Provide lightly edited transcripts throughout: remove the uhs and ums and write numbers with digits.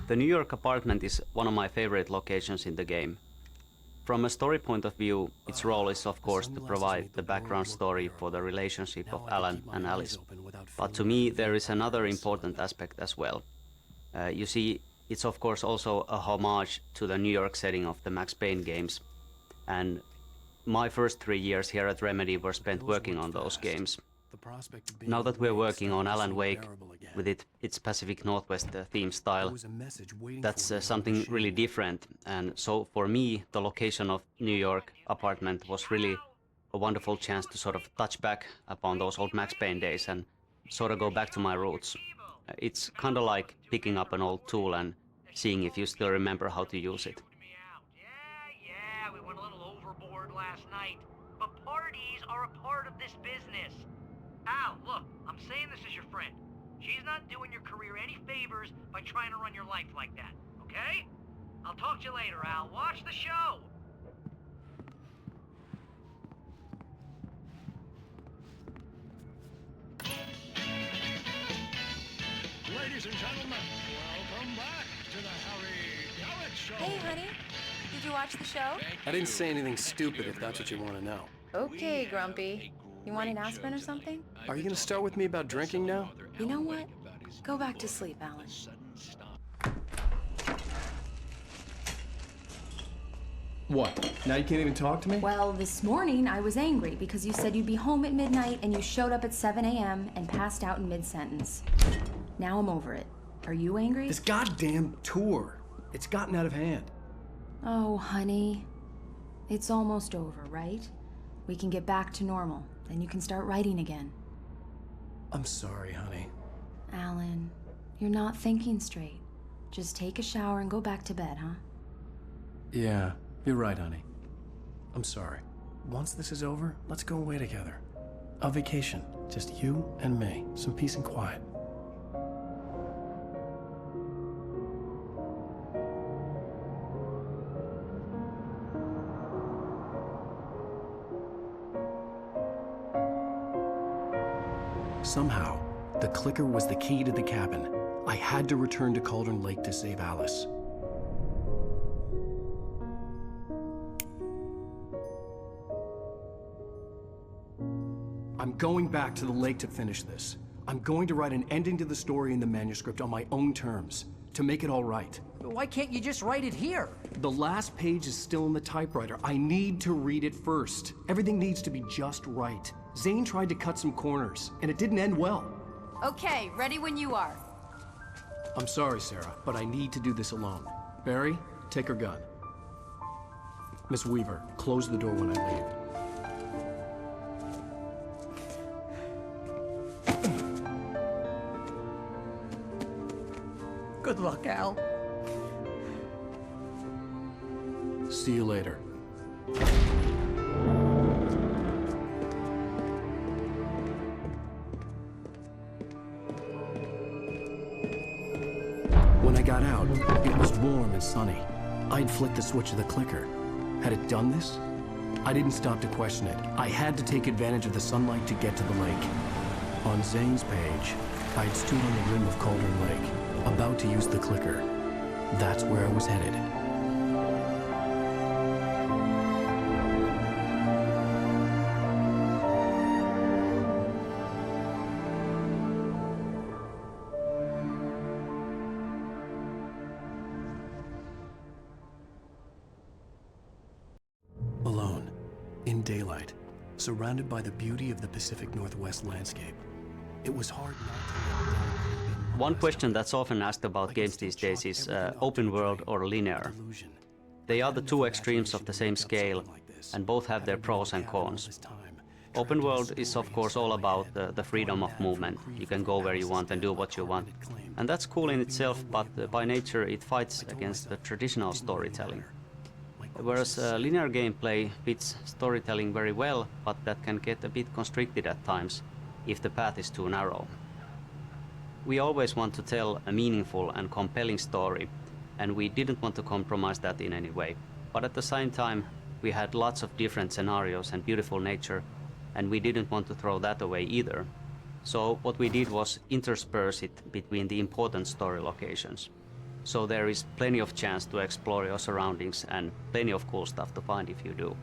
The New York apartment is one of my favorite locations in the game. From a story point of view, its role is of course to provide the background story for the relationship of Alan and Alice. But to me there is another important aspect as well. You see, it's of course also a homage to the New York setting of the Max Payne games. And my first 3 years here at Remedy were spent working on those games. Now that we're working on Alan Wake with its Pacific Northwest theme style, that's something really different. And so for me, the location of New York apartment was really a wonderful chance to sort of touch back upon those old Max Payne days and sort of go back to my roots. It's kind of like picking up an old tool and seeing if you still remember how to use it. Yeah, we went a little overboard last night, but parties are a part of this business. Al, look, I'm saying this as your friend. She's not doing your career any favors by trying to run your life like that, okay? I'll talk to you later, Al. Watch the show! Ladies and gentlemen, welcome back to the Harry Garrett Show. Hey, honey. Did you watch the show? I didn't say anything stupid if that's what you want to know. Okay, Grumpy. You want an aspirin or something? Are you going to start with me about drinking now? You know what? Go back to sleep, Alan. What? Now you can't even talk to me? Well, this morning I was angry because you said you'd be home at midnight and you showed up at 7 a.m. and passed out in mid-sentence. Now I'm over it. Are you angry? This goddamn tour. It's gotten out of hand. Oh, honey. It's almost over, right? We can get back to normal. Then you can start writing again. I'm sorry, honey. Alan, you're not thinking straight. Just take a shower and go back to bed, huh? Yeah, you're right, honey. I'm sorry. Once this is over, let's go away together. A vacation. Just you and me. Some peace and quiet. Somehow, the clicker was the key to the cabin. I had to return to Cauldron Lake to save Alice. I'm going back to the lake to finish this. I'm going to write an ending to the story in the manuscript on my own terms, to make it all right. Why can't you just write it here? The last page is still in the typewriter. I need to read it first. Everything needs to be just right. Zane tried to cut some corners, and it didn't end well. Okay, ready when you are. I'm sorry, Sarah, but I need to do this alone. Barry, take her gun. Miss Weaver, close the door when I leave. Good luck, Al. See you later. When I got out, it was warm and sunny. I'd flicked the switch of the clicker. Had it done this? I didn't stop to question it. I had to take advantage of the sunlight to get to the lake. On Zane's page, I had stood on the rim of Cauldron Lake, about to use the clicker. That's where I was headed. Alone, in daylight, surrounded by the beauty of the Pacific Northwest landscape. It was hard not to look down. One question that's often asked about games these days is open world or linear. They are the two extremes of the same scale, and both have their pros and cons. Open world is of course all about the freedom of movement. You can go where you want and do what you want. And that's cool in itself, but by nature it fights against the traditional storytelling. Whereas linear gameplay fits storytelling very well, but that can get a bit constricted at times if the path is too narrow. We always want to tell a meaningful and compelling story, and we didn't want to compromise that in any way. But at the same time, we had lots of different scenarios and beautiful nature, and we didn't want to throw that away either. So what we did was intersperse it between the important story locations. So there is plenty of chance to explore your surroundings and plenty of cool stuff to find if you do.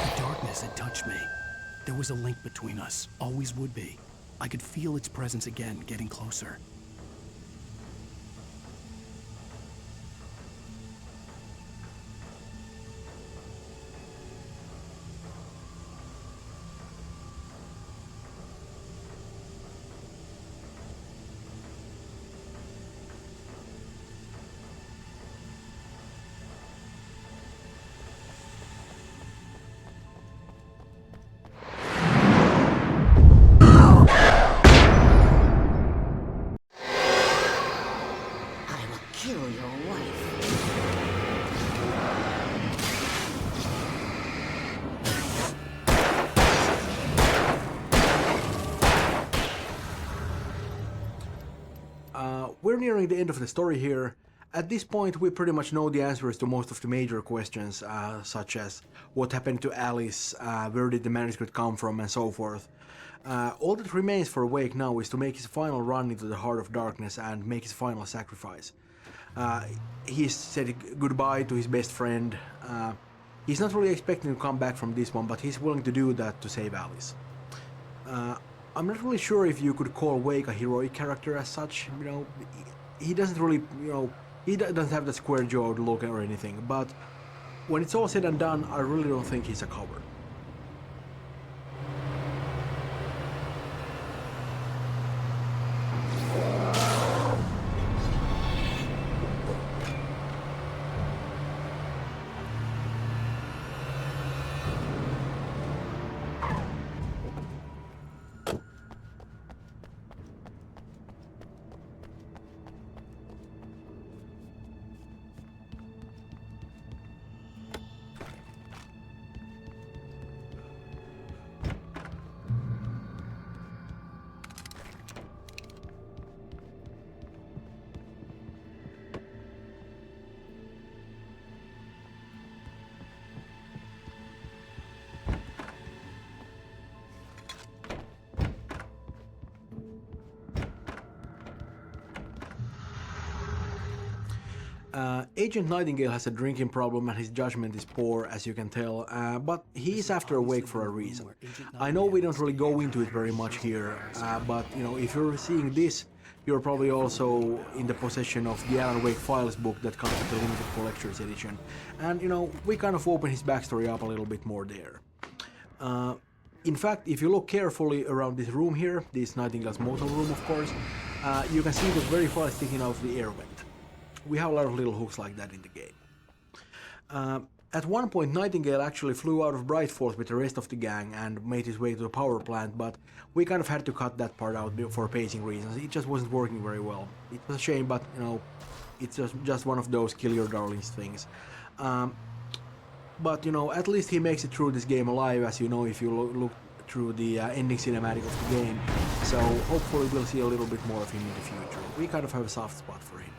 The darkness had touched me. There was a link between us, always would be. I could feel its presence again, getting closer. I will kill your wife. We're nearing the end of the story here. At this point, we pretty much know the answers to most of the major questions, such as what happened to Alice, where did the manuscript come from, and so forth. All that remains for Wake now is to make his final run into the Heart of Darkness and make his final sacrifice. He's said goodbye to his best friend. He's not really expecting to come back from this one, but he's willing to do that to save Alice. I'm not really sure if you could call Wake a heroic character as such. You know, he doesn't really, he doesn't have that square-jawed look or anything. But when it's all said and done, I really don't think he's a coward. Agent Nightingale has a drinking problem and his judgment is poor, as you can tell, but he is after Wake for a reason. I know we don't really go into it very much here, but if you're seeing this, you're probably also in the possession of the Alan Wake Files book that comes with the limited collector's edition. And we kind of open his backstory up a little bit more there. In fact, if you look carefully around this room here, this Nightingale's motel room of course, you can see the very file sticking out of the air vent. We have a lot of little hooks like that in the game. At one point, Nightingale actually flew out of Brightfort with the rest of the gang and made his way to the power plant, but we kind of had to cut that part out for pacing reasons. It just wasn't working very well. It was a shame, but it's just one of those kill your darlings things. But at least he makes it through this game alive, as you know if you look through the ending cinematic of the game. So hopefully we'll see a little bit more of him in the future. We kind of have a soft spot for him.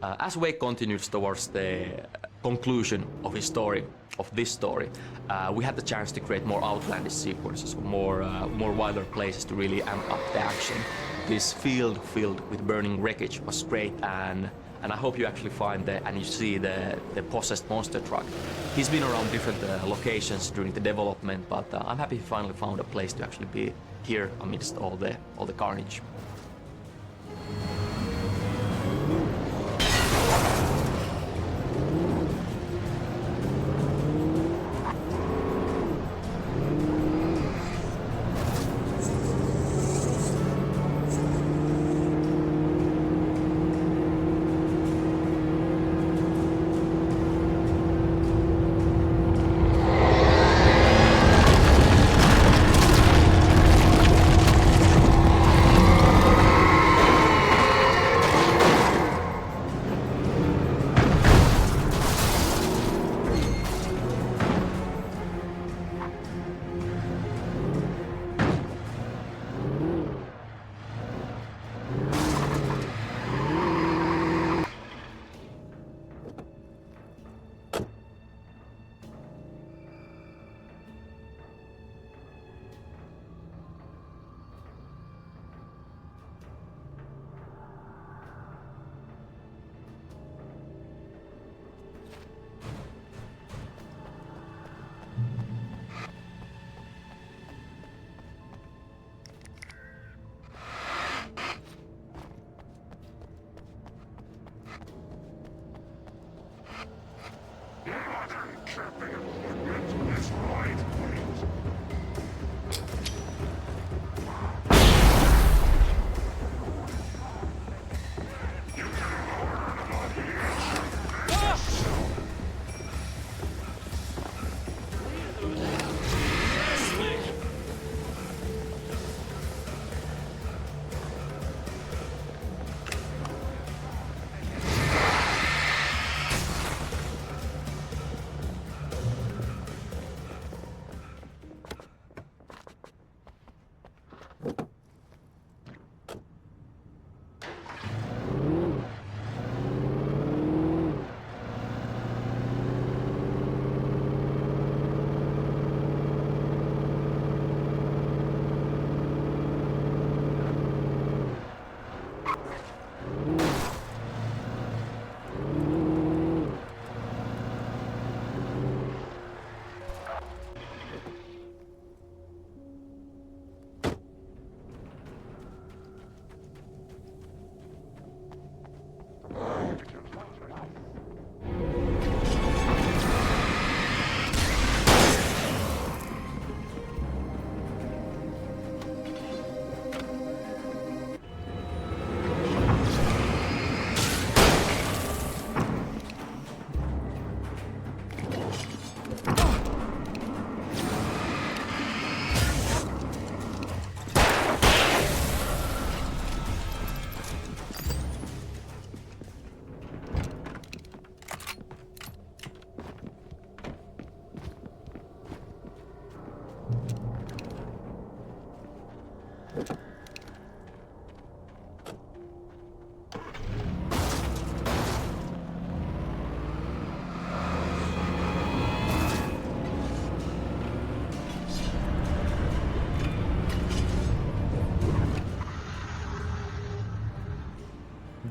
As Wake continues towards the conclusion of his story, of this story, we had the chance to create more outlandish sequences, more wilder places to really amp up the action. This field filled with burning wreckage was great, and I hope you actually find and you see the possessed monster truck. He's been around different locations during the development, but I'm happy he finally found a place to actually be here amidst all the carnage.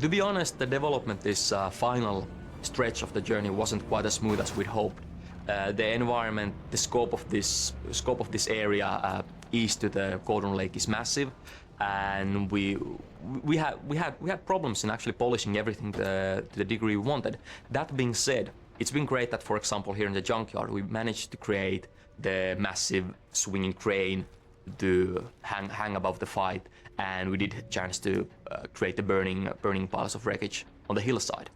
To be honest, the development this final stretch of the journey wasn't quite as smooth as we'd hoped. The environment, the scope of this area east to the Golden Lake is massive, and we had problems in actually polishing everything to the degree we wanted. That being said, it's been great that, for example, here in the junkyard, we managed to create the massive swinging crane to hang above the fight, and we did chance to create the burning piles of wreckage on the hillside.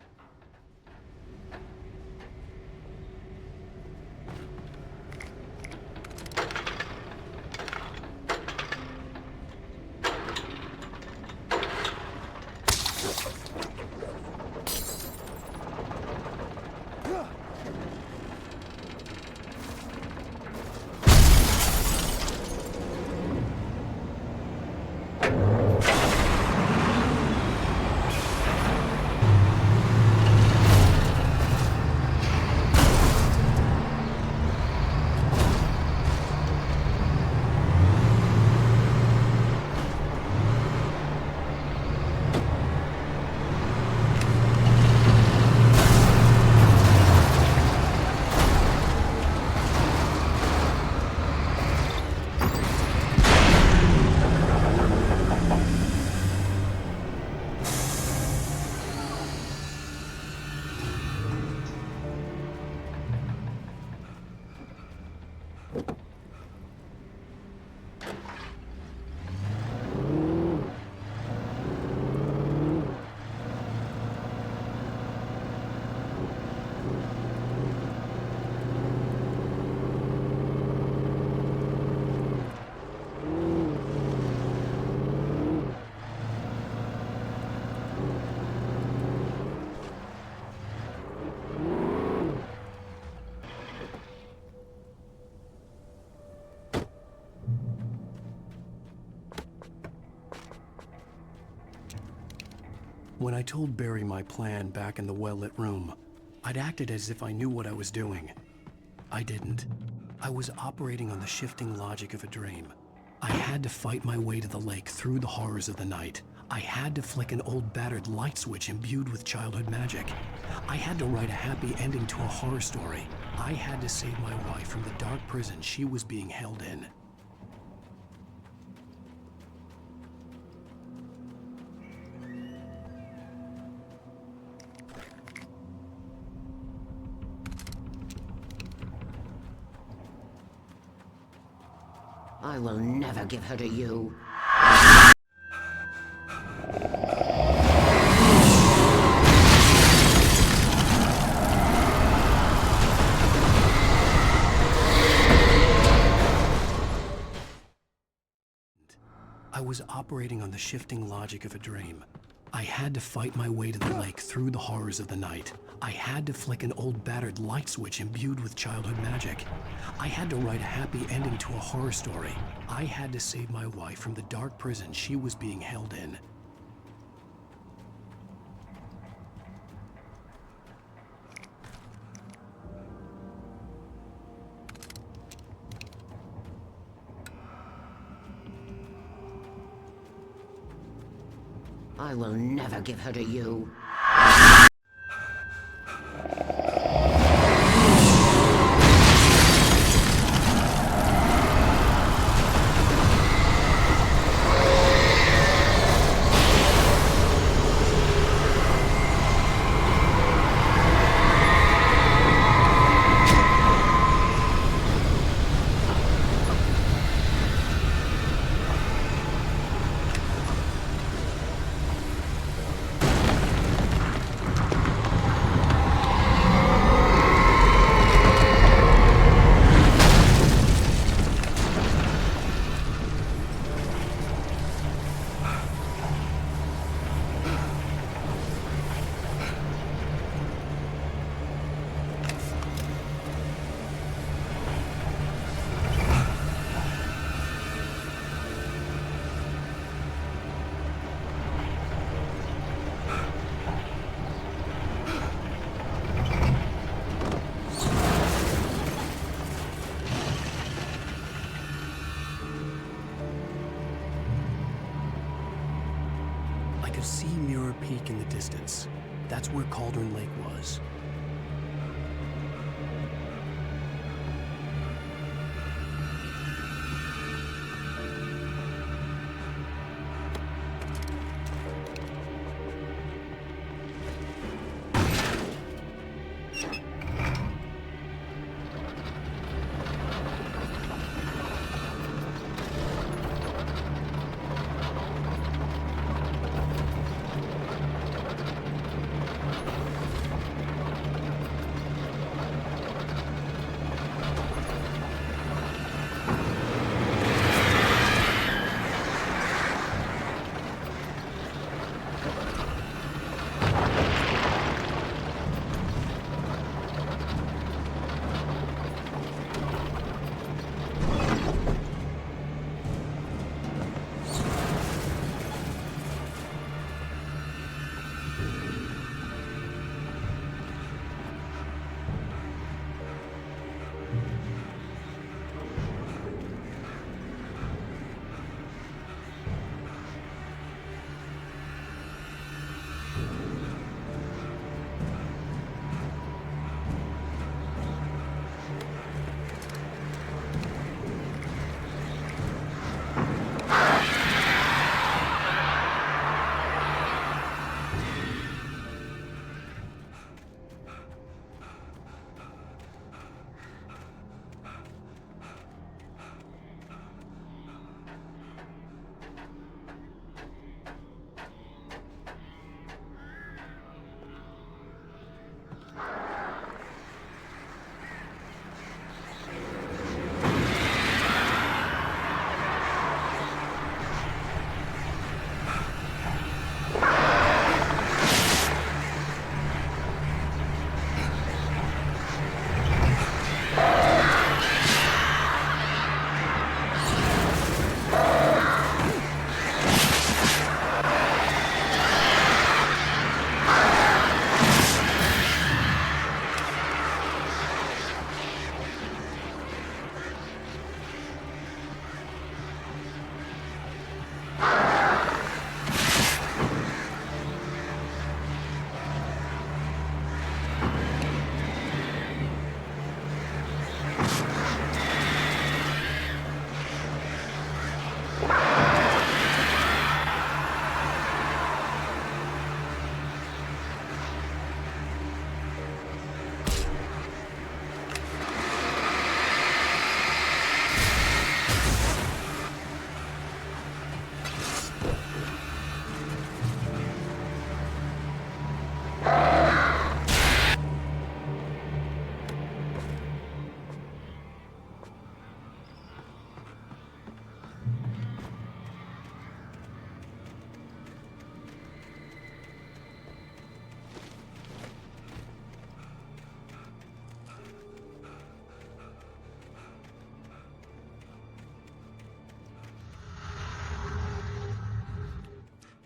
When I told Barry my plan back in the well-lit room, I'd acted as if I knew what I was doing. I didn't. I was operating on the shifting logic of a dream. I had to fight my way to the lake through the horrors of the night. I had to flick an old battered light switch imbued with childhood magic. I had to write a happy ending to a horror story. I had to save my wife from the dark prison she was being held in. I will never give her to you. I was operating on the shifting logic of a dream. I had to fight my way to the lake through the horrors of the night. I had to flick an old battered light switch imbued with childhood magic. I had to write a happy ending to a horror story. I had to save my wife from the dark prison she was being held in. I will never give her to you. I could see Mirror Peak in the distance. That's where Cauldron Lake was.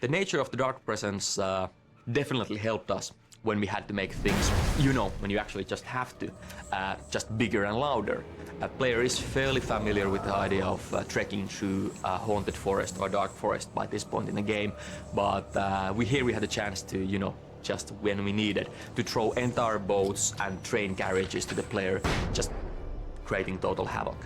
The nature of the dark presence definitely helped us when we had to make things, you know, when you actually just have to, just bigger and louder. A player is fairly familiar with the idea of trekking through a haunted forest or dark forest by this point in the game, but we had a chance to, you know, just when we needed, to throw entire boats and train carriages to the player, just creating total havoc.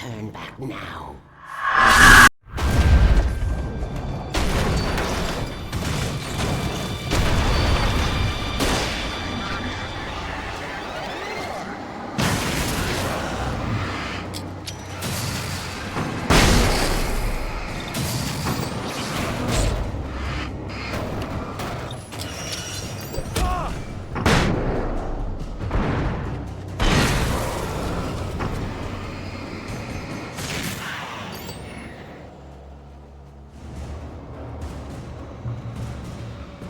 turn back now.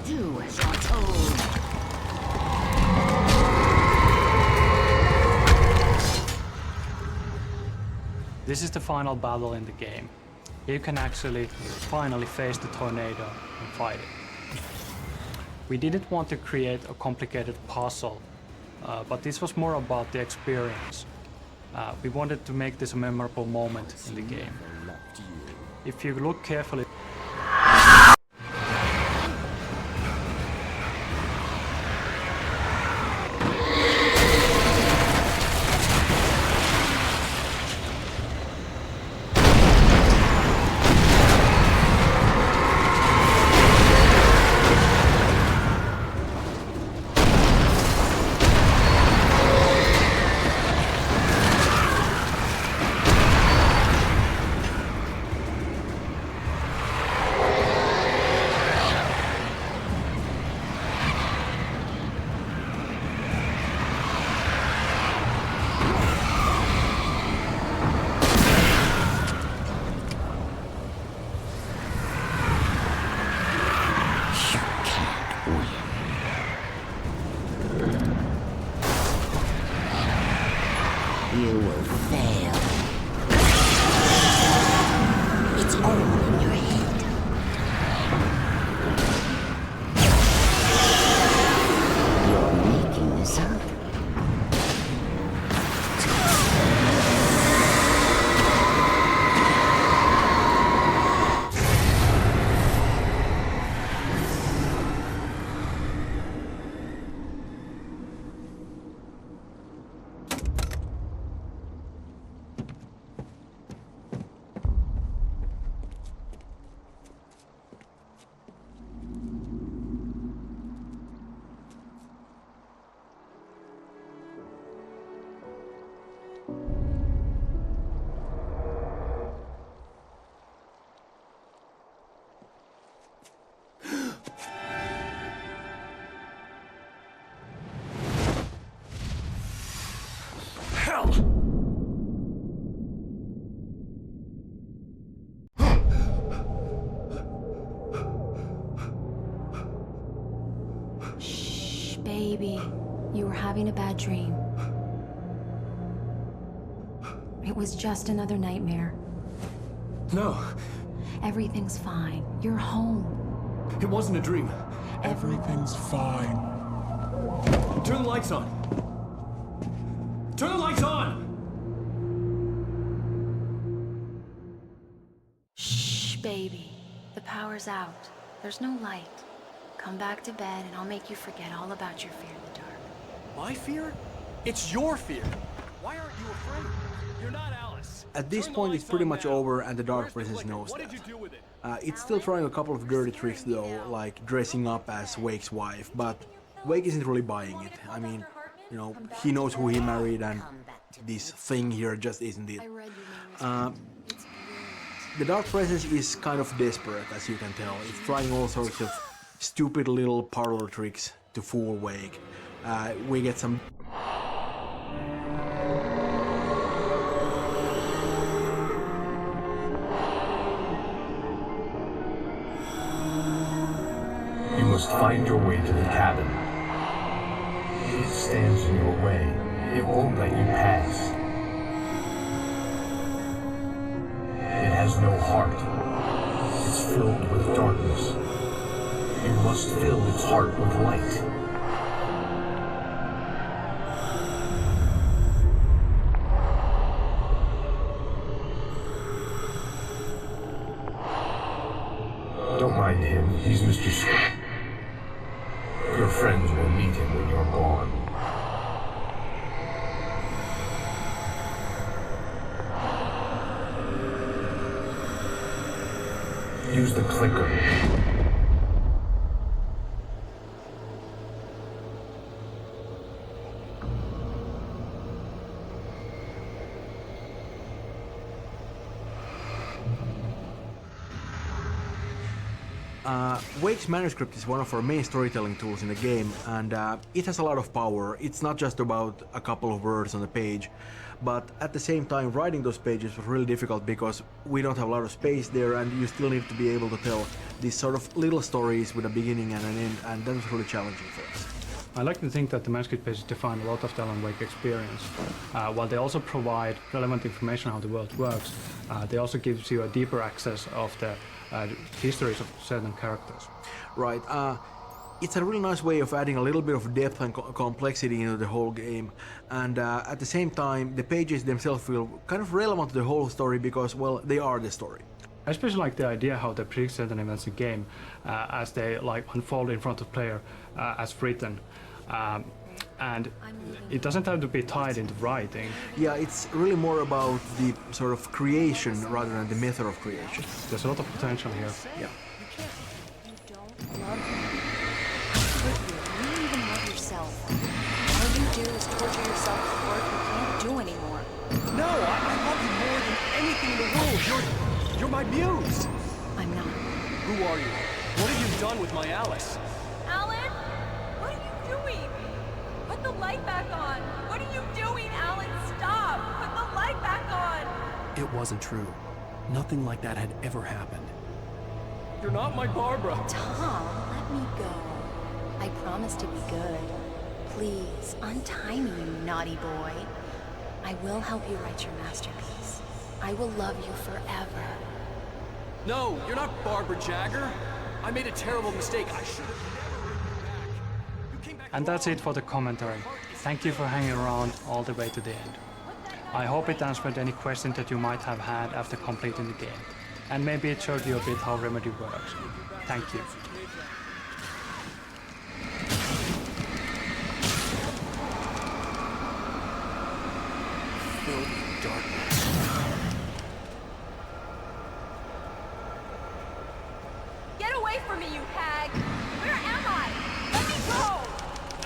Do as you're told. This is the final battle in the game. You can actually finally face the tornado and fight it. We didn't want to create a complicated puzzle, but this was more about the experience. We wanted to make this a memorable moment in the game. If you look carefully, You will fail. It's all in your head. You're making this up. Shh, baby. You were having a bad dream. It was just another nightmare. No, Everything's fine. You're home. it wasn't a dream. Everything's fine. Turn the lights on. Turn the lights on! Shh, baby. The power's out. There's no light. Come back to bed and I'll make you forget all about your fear in the dark. My fear? It's your fear. Why aren't you afraid? You're not Alice. At this Turn the point, it's lights pretty on much now. over, and the Dark Where's the Princess clicker? knows What that. did you do with it? It's still trying a couple of dirty tricks though, like dressing up as Wake's wife, but Wake isn't really buying it. I mean, you know, he knows who he married, and this thing here just isn't it. I read your name was It's The Dark Presence is kind of desperate, as you can tell. It's trying all sorts of stupid little parlor tricks to fool Wake. We get some... You must find your way to the cabin. It stands in your way. It won't let you pass. It has no heart. It's filled with darkness. You must fill its heart with light. Don't mind him. He's Mr. Scott. Your friends will meet him when you're gone. Use the clicker. Wake's manuscript is one of our main storytelling tools in the game, and it has a lot of power. It's not just about a couple of words on the page, but at the same time, writing those pages was really difficult because we don't have a lot of space there, and you still need to be able to tell these sort of little stories with a beginning and an end, and that was really challenging for us. I like to think that the manuscript pages define a lot of the Alan Wake experience. While they also provide relevant information on how the world works, they also gives you a deeper access of the histories of certain characters. Right. It's a really nice way of adding a little bit of depth and complexity into the whole game, and at the same time, the pages themselves feel kind of relevant to the whole story because, well, they are the story. I especially like the idea how they predict certain events in the game as they unfold in front of the player as written. And it doesn't have to be tied into writing. Yeah, it's really more about the sort of creation rather than the method of creation. There's a lot of potential here. Yeah. You don't love me. You don't even love yourself. All you do is torture yourself with work you can't do anymore. No, I love you more than anything in the world. You're my muse. I'm not. Who are you? What have you done with my Alice? Alan? What are you doing? Put the light back on! What are you doing, Alan? Stop! Put the light back on! It wasn't true. Nothing like that had ever happened. You're not my Barbara. Tom, let me go. I promise to be good. Please, untie me, you naughty boy. I will help you write your masterpiece. I will love you forever. No, you're not Barbara Jagger. I made a terrible mistake. I should have never written back. And that's it for the commentary. Thank you for hanging around all the way to the end. I hope it answered any questions that you might have had after completing the game. And maybe it showed you a bit how Remedy works. Thank you. Filled with darkness. Get away from me, you hag! Where am I? Let me go!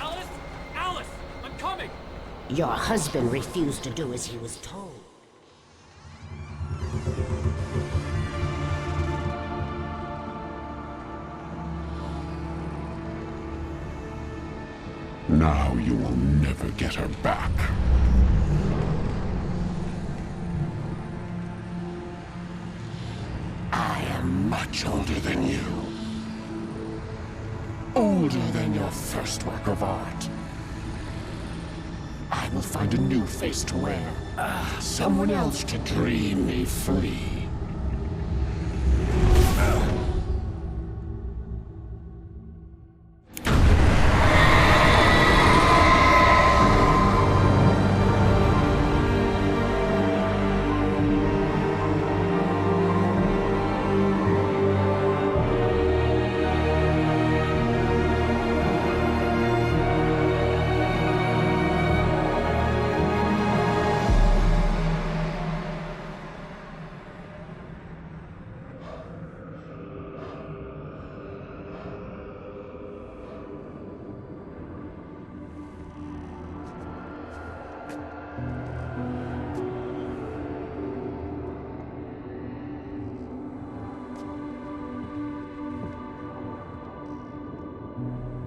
Alice! Alice! I'm coming! Your husband refused to do as he was told. Now you will never get her back. I am much older than you. Older than your first work of art. I will find a new face to wear. Someone else to dream me free.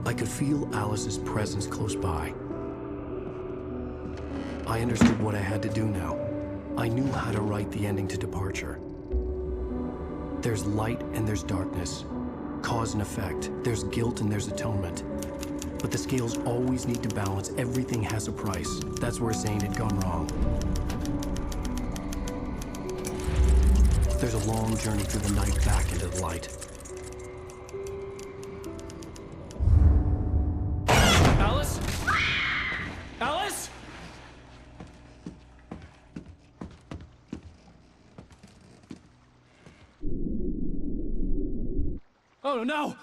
I could feel Alice's presence close by. I understood what I had to do now. I knew how to write the ending to Departure. There's light and there's darkness. Cause and effect. There's guilt and there's atonement. But the scales always need to balance. Everything has a price. That's where Zane had gone wrong. There's a long journey through the night back into the light. Alice? Alice? Oh no!